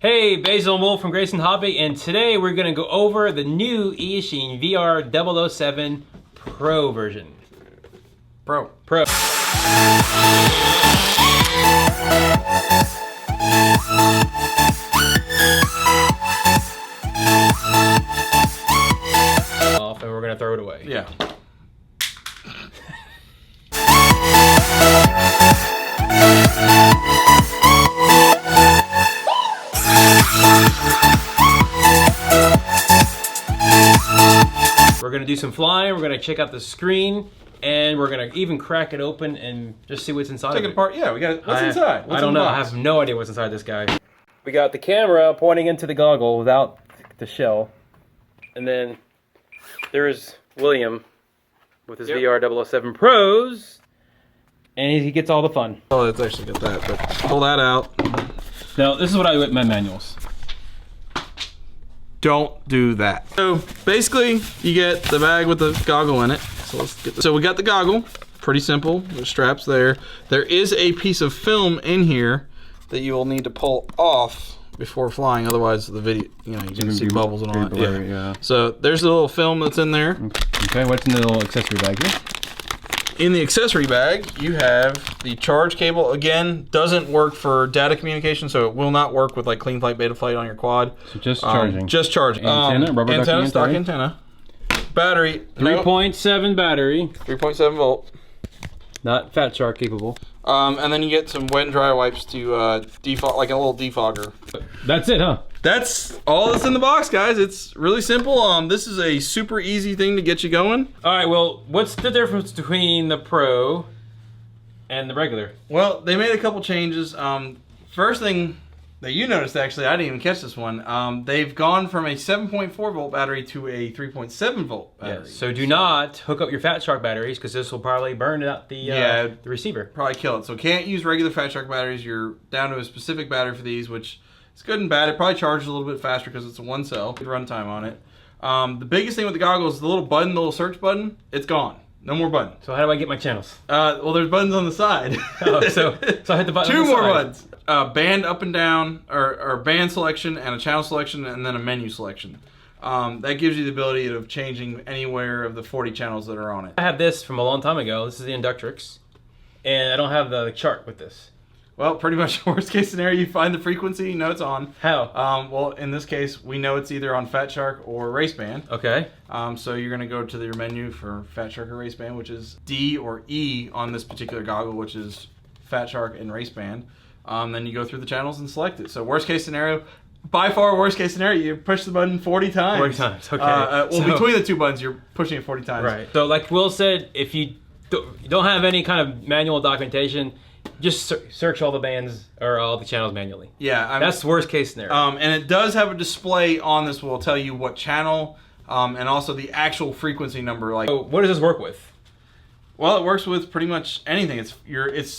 Hey, Basil and Wolf from Grayson Hobby, and today we're going to go over the new Eachine VR007 PRO version. Pro. Off, and we're going to throw it away. Yeah. We're gonna do some flying, we're gonna check out the screen, and we're gonna even crack it open and just see what's inside. Take it apart. Yeah, we got it. What's inside? I don't know. I have no idea what's inside this guy. We got the camera pointing into the goggle without the shell, and then there's William with his VR007 Pros, and he gets all the fun. Oh, let's actually get that. But pull that out. Now, this is what I do with my manuals. Don't do that. So basically, you get the bag with the goggle in it. So let's get this. So we got the goggle. Pretty simple. The straps there. There is a piece of film in here that you will need to pull off before flying. Otherwise, the video, you know, you can see bubbles and all that. Yeah. So there's a little film that's in there. Okay, what's in the little accessory bag here? In the accessory bag, you have the charge cable. Again, doesn't work for data communication, so it will not work with like Clean Flight, Beta Flight on your quad. So just charging. Just charging. Antenna, rubber antenna, ducky stock antenna. Battery. 3.7 battery. 3.7 volt. Not Fat Shark capable. And then you get some wet and dry wipes to defog, like a little defogger. That's it, huh? That's all that's in the box, guys. It's really simple. This is a super easy thing to get you going. All right, well, what's the difference between the Pro and the regular? Well, they made a couple changes. First thing that you noticed, actually, I didn't even catch this one. They've gone from a 7.4 volt battery to a 3.7 volt battery. Yes. So do not hook up your Fat Shark batteries because this will probably burn out the receiver. Probably kill it. So can't use regular Fat Shark batteries. You're down to a specific battery for these, which is good and bad. It probably charges a little bit faster because it's a one cell. Good runtime on it. The biggest thing with the goggles is the little button, the little search button. It's gone. No more button. So how do I get my channels? Well, there's buttons on the side. Oh, so I hit the button. Two on the more side. buttons. Band up and down, or band selection, and a channel selection, and then a menu selection. That gives you the ability of changing anywhere of the 40 channels that are on it. I have this from a long time ago. This is the Inductrix, and I don't have the chart with this. Well, pretty much worst case scenario, you find the frequency, you know it's on. How? Well, in this case, we know it's either on Fat Shark or Race Band. Okay. So you're going to go to your menu for Fat Shark or Race Band, which is D or E on this particular goggle, which is Fat Shark and Race Band. Then you go through the channels and select it. So worst case scenario, by far worst case scenario, you push the button 40 times. 40 times, okay. Well, So, between the two buttons, you're pushing it 40 times. Right. So like Will said, if you don't have any kind of manual documentation, just search all the bands or all the channels manually. Yeah. That's worst case scenario. And it does have a display on this will tell you what channel and also the actual frequency number. Like, so what does this work with? Well, it works with pretty much anything. It's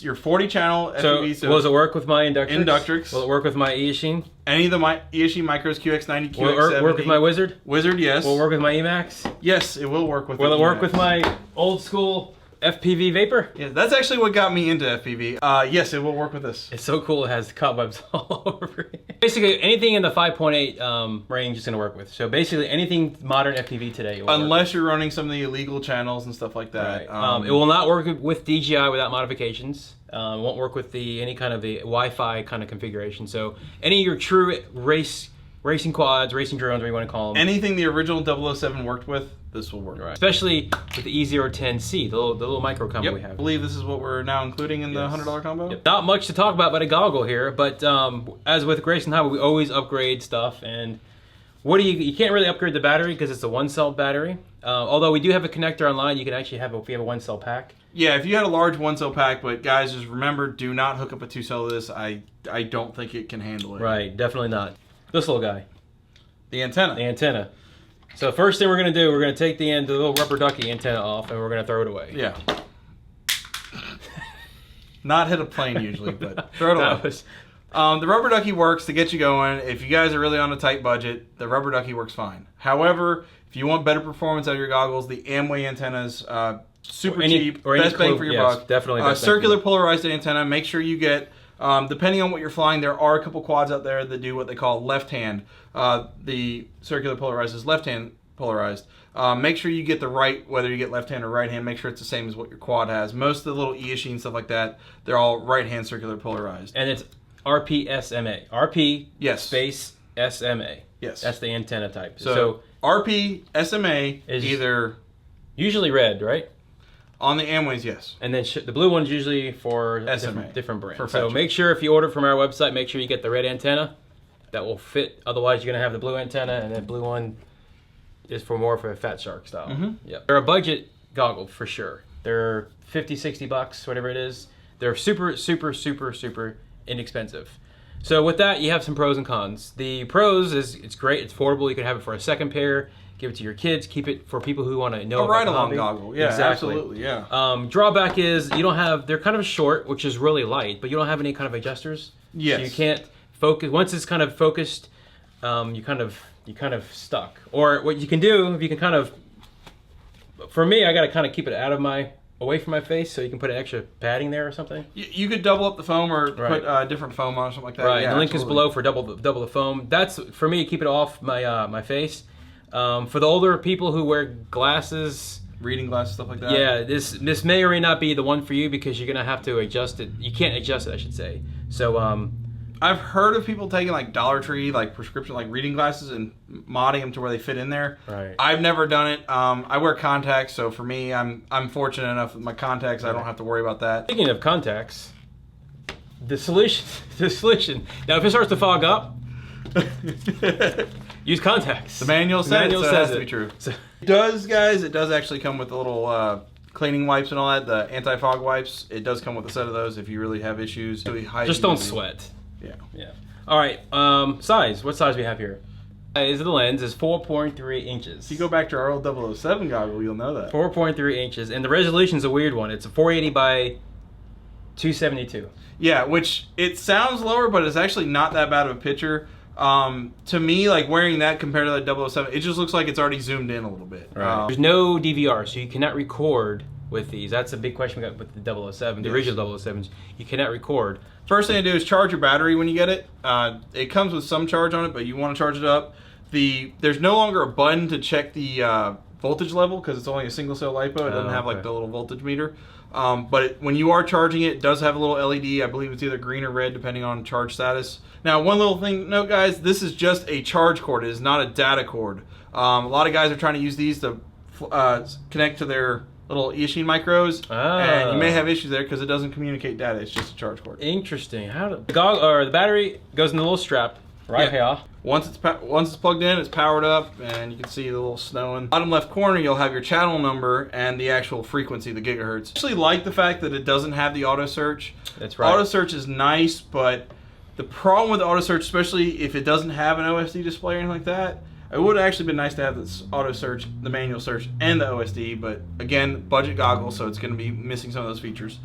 your 40 channel FPV. So will it work with my Inductrix? Inductrix. Will it work with my Eachine? Any of the Eachine Micros, QX90, QX70. Will it work with my Wizard? Wizard, yes. Will it work with my Emax? Yes, it will work with. Will it work with my old school FPV Vapor? Yeah, that's actually what got me into FPV. Yes, it will work with this. It's so cool. It has cobwebs all over it. Basically, anything in the 5.8 range is going to work with. So basically, anything modern FPV today will Unless you're running some of the illegal channels and stuff like that. Right. It will not work with DJI without modifications. It won't work with any kind of the Wi-Fi kind of configuration. So any of your true racing quads, racing drones, whatever you want to call them. Anything the original 007 worked with, this will work. Right. Especially with the E010C, the little micro combo we have. I believe this is what we're now including in the $100 combo. Yep. Not much to talk about but a goggle here, but as with Grayson Hobby, we always upgrade stuff. And you can't really upgrade the battery because it's a one cell battery. Although we do have a connector online, you can actually have if you have a one cell pack. Yeah, if you had a large one cell pack, but guys, just remember, do not hook up a two cell to this. I don't think it can handle it. Right, definitely not. This little guy. The antenna. The antenna. So first thing we're going to do, we're going to take the little rubber ducky antenna off, and we're going to throw it away. Yeah. Not hit a plane usually, but throw it away. The rubber ducky works to get you going. If you guys are really on a tight budget, the rubber ducky works fine. However, if you want better performance out of your goggles, the Amway antennas, super cheap, best bang for your buck. Definitely. Circular polarized antenna. Make sure you get Depending on what you're flying, there are a couple quads out there that do what they call left hand. The circular polarized is left hand polarized. Make sure you get the right, whether you get left hand or right hand, make sure it's the same as what your quad has. Most of the little Eachine stuff like that, they're all right hand circular polarized. And it's RPSMA. RP Yes. space SMA. Yes. That's the antenna type. So RP, SMA is either usually red, right? on the Amways, yes. And then the blue one's usually for SMA. different brands. Perfection. So make sure if you order from our website, make sure you get the red antenna. That will fit. Otherwise, you're going to have the blue antenna, and that blue one is for more for a Fat Shark style. Mm-hmm. Yep. They're a budget goggle for sure. They're $50-$60, whatever it is. They're super, super, super, super inexpensive. So with that, you have some pros and cons. The pros is it's great. It's affordable. You can have it for a second pair. Give it to your kids. Keep it for people who want to know A about the ride-along hobby. goggle. Yeah, exactly. absolutely. Yeah. Drawback is you don't have. They're kind of short, which is really light, but you don't have any kind of adjusters. Yes. So you can't focus. Once it's kind of focused, you kind of stuck. Or what you can do, if you can kind of. For me, I got to kind of keep it away from my face, so you can put an extra padding there or something. You could double up the foam or Right. put different foam on or something like that. Right, Yeah, the link is absolutely. below for double the foam. That's for me, keep it off my face. For the older people who wear glasses, Reading glasses, stuff like that. yeah, this may or may not be the one for you because you're gonna have to adjust it. You can't adjust it, I should say. So I've heard of people taking like Dollar Tree, like prescription, like reading glasses and modding them to where they fit in there. Right. I've never done it. I wear contacts, so for me, I'm fortunate enough with my contacts, I don't have to worry about that. speaking of contacts, the solution. Now, if it starts to fog up, use contacts. The manual said it, so it has to be true. So, It does, guys. It does actually come with a little cleaning wipes and all that. The anti-fog wipes. It does come with a set of those if you really have issues. just don't sweat. Yeah. Yeah. All right. Size. What size we have here? Size of the lens is 4.3 inches. If you go back to our old 007 goggle, you'll know that. 4.3 inches, and the resolution's a weird one. It's a 480 by 272. Yeah, which it sounds lower, but it's actually not that bad of a picture. To me, like wearing that compared to the 007, it just looks like it's already zoomed in a little bit. There's no DVR, so you cannot record with these. That's a big question we got with the 007, the Yes. original 007s. You cannot record. First thing to do is charge your battery when you get it. It comes with some charge on it, but you want to charge it up. There's no longer a button to check the voltage level because it's only a single cell LiPo. It doesn't have like okay. the little voltage meter. But when you are charging it, it does have a little LED. I believe it's either green or red depending on charge status. Now, one little thing to note, guys, this is just a charge cord. It is not a data cord. A lot of guys are trying to use these to connect to their little Eachine micros, and you may have issues there because it doesn't communicate data. It's just a charge cord. Interesting. The battery goes in the little strap right Yeah. here. Once it's plugged in, it's powered up, and you can see the little snow in. Bottom left corner, you'll have your channel number and the actual frequency, the gigahertz. I actually like the fact that it doesn't have the auto search. That's right. Auto search is nice, but the problem with auto search, especially if it doesn't have an OSD display or anything like that, it would have actually been nice to have this auto search, the manual search, and the OSD. But again, budget goggle, so it's going to be missing some of those features.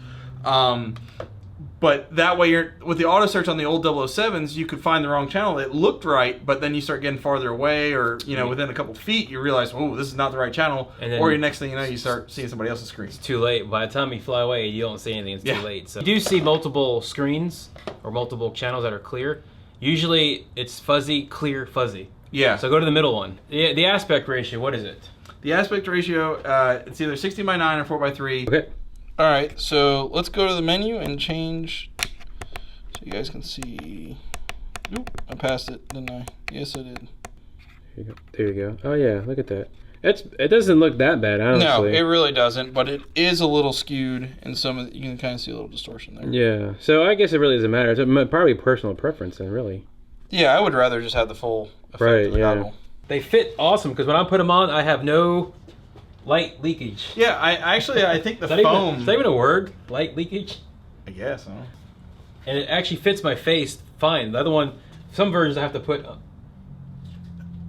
But that way, with the auto search on the old 007s, you could find the wrong channel. It looked right, but then you start getting farther away, or within a couple feet, you realize, oh, this is not the right channel. And then or your next thing you know, you start seeing somebody else's screen. It's too late. By the time you fly away, you don't see anything. It's Yeah. too late. So you do see multiple screens or multiple channels that are clear. Usually, it's fuzzy, clear, fuzzy. Yeah. So go to the middle one. The aspect ratio. What is it? The aspect ratio, it's either 16:9 or 4:3. Okay. All right, so let's go to the menu and change so you guys can see. Oop, I passed it, didn't I? Yes, I did. There you go. Oh yeah, look at that. It doesn't look that bad, honestly. No, it really doesn't, but it is a little skewed in some of the, you can kind of see a little distortion there. Yeah. So I guess it really doesn't matter. It's probably personal preference, then, really. Yeah, I would rather just have the full effect Right, of the yeah. goggle. They fit awesome because when I put them on, I have no light leakage. Yeah, I think the Is that foam. is that even a word? Light leakage? I guess, huh? And it actually fits my face fine. The other one, some versions I have to put.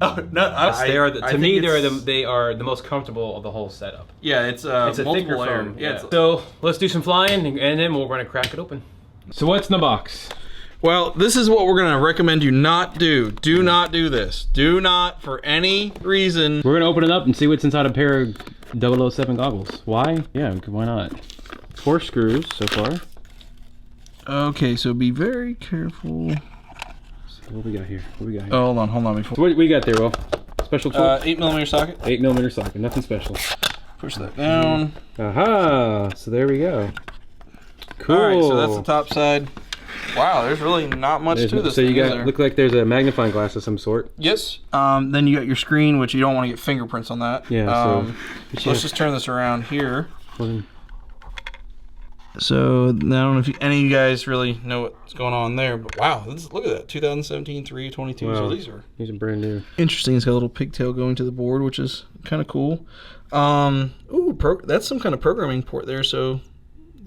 Oh no! To me, they are the most comfortable of the whole setup. Yeah, it's It's a thicker multiple layer. foam. Yeah. So let's do some flying, and then we're going to crack it open. So what's in the box? Well, this is what we're going to recommend you not do. Do not do this. Do not, for any reason. We're going to open it up and see what's inside a pair of 007 goggles. Why? Yeah, why not? 4 screws so far. Okay, so be very careful. So what we got here? What we got here? Oh, hold on. Before. So what you got there, Will? Special tool? 8mm socket. 8mm socket, nothing special. Push that down. Aha! So there we go. Cool. All right, so that's the top side. Wow, there's really not much to this. So you thing, got look like there's a magnifying glass of some sort. Yes. Then you got your screen, which you don't want to get fingerprints on that. Yeah. So let's just turn this around here. So I don't know if any of you guys really know what's going on there, but wow, look at that, 2017 322. Wow. So these are brand new. interesting. It's got a little pigtail going to the board, which is kind of cool. That's some kind of programming port there, so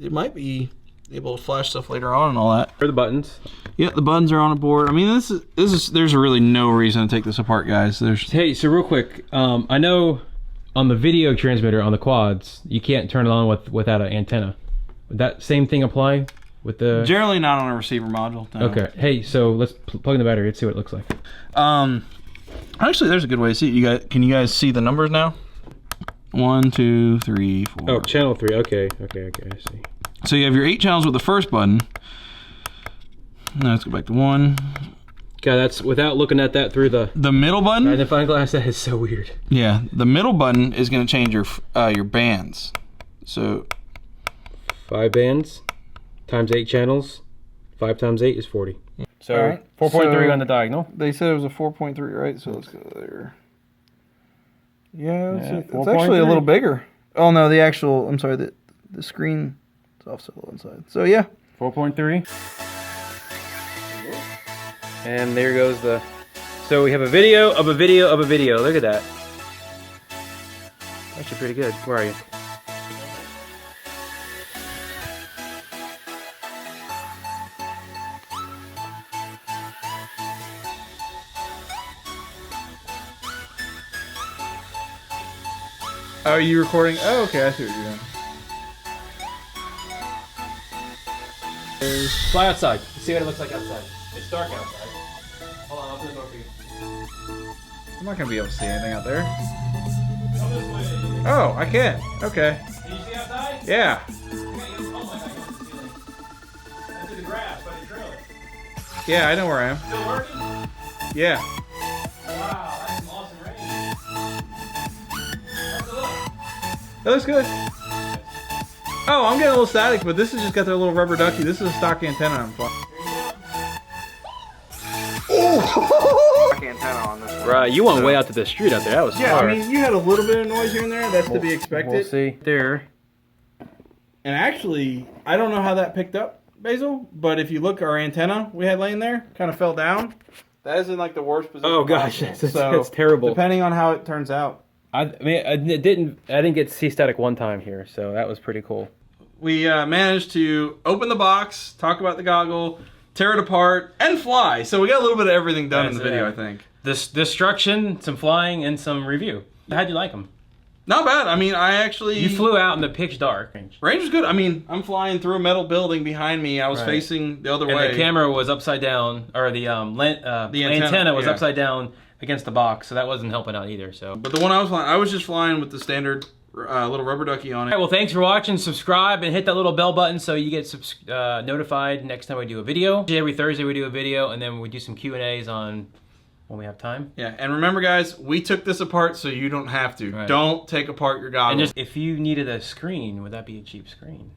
it might be able to flash stuff later on and all that. For the buttons. Yeah, the buttons are on a board. I mean, this is there's really no reason to take this apart, guys. Hey, so real quick, I know on the video transmitter on the quads, you can't turn it on without an antenna. Would that same thing apply with the... Generally not on a receiver module. No. Okay. Hey, so let's plug in the battery. Let's see what it looks like. Actually, there's a good way to see it. Can you guys see the numbers now? 1, 2, 3, 4. Oh, channel 3. Okay, I see. So you have your 8 channels with the first button. Now let's go back to 1. God, that's without looking at that through the middle button. magnifying glass. That is so weird. Yeah, the middle button is going to change your bands. So 5 bands times 8 channels. 5 times 8 is 40. So right. 4.3 on the diagonal. They said it was a 4.3, right? So let's go there. Yeah, it's 4.3. actually a little bigger. Oh no, I'm sorry, the screen is offset a little inside. So yeah. 4.3. And there goes the... So we have a video of a video of a video. Look at that. Actually pretty good. Where are you? Oh, are you recording? Oh, okay, I see what you're doing. Fly outside. See what it looks like outside. It's dark outside. Hold on, I'll open the door for you. I'm not gonna be able to see anything out there. Come this way. Oh, I can. Okay. Can you see outside? Yeah. That's in the grass by the trailer. Yeah, I know where I am. Still working? Yeah. Wow, that's some awesome range. How's it look? That looks good. Oh, I'm getting a little static, but this has just got their little rubber ducky. This is a stock antenna I'm flying. Stock antenna on this one. Right, you went way out to the street out there. That was Yeah, far. I mean, you had a little bit of noise here and there. That's to be expected. We'll see. There. And actually, I don't know how that picked up, Basil, but if you look, our antenna we had laying there kind of fell down. That is in like the worst position. Oh gosh, possible. it's terrible. Depending on how it turns out. I mean, I didn't get C static one time here, so that was pretty cool. We managed to open the box, talk about the goggle, tear it apart, and fly. So we got a little bit of everything done in the video, I think. This destruction, some flying, and some review. How'd you like them? Not bad. I mean, I actually... You flew out in the pitch dark. Range was good. I mean, I'm flying through a metal building behind me. I was facing the other way. And the camera was upside down, or the antenna was upside down against the box, so that wasn't helping out either. So, but the one I was flying, I was just flying with the standard little rubber ducky on it. All right, well, thanks for watching. Subscribe and hit that little bell button so you get notified next time we do a video. Every Thursday we do a video, and then we do some Q&As on when we have time. Yeah, and remember, guys, we took this apart so you don't have to. Right. Don't take apart your goggles. And just, if you needed a screen, would that be a cheap screen?